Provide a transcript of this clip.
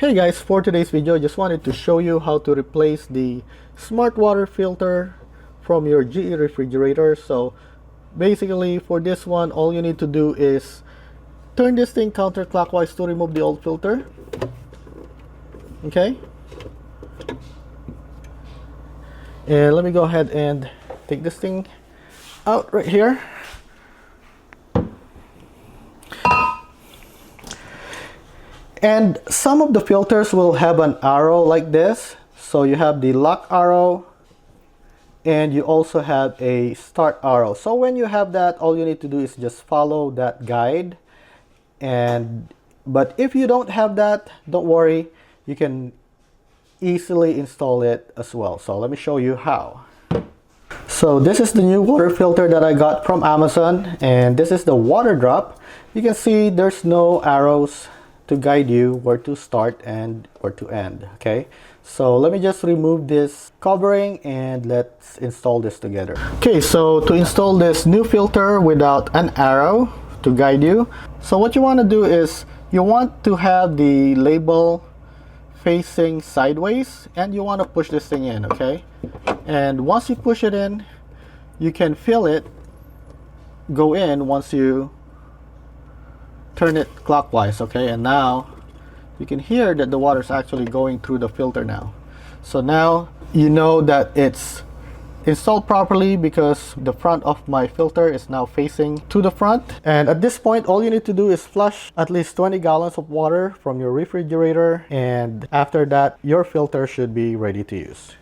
Hey guys, for today's video, I just wanted to show you how to replace the smart water filter from your GE refrigerator. So basically for this one, all you need to do is turn this thing counterclockwise to remove the old filter. Okay. And let me go ahead and take this thing out right here. And some of the filters will have an arrow like this. So you have the lock arrow and you also have a start arrow. So when you have that, all you need to do is just follow that guide. But if you don't have that, don't worry, you can easily install it as well. So let me show you how. So this is the new water filter that I got from Amazon, and this is the water drop. You can see there's no arrows to guide you where to start and where to end. Okay, so let me just remove this covering and let's install this together. Okay, so to install this new filter without an arrow to guide you, so what you want to do is you want to have the label facing sideways and you want to push this thing in. Okay, and once you push it in, you can feel it go in once you turn it clockwise. Okay, and now you can hear that the water is actually going through the filter now. So now you know that it's installed properly because the front of my filter is now facing to the front. And at this point, all you need to do is flush at least 20 gallons of water from your refrigerator, and after that your filter should be ready to use.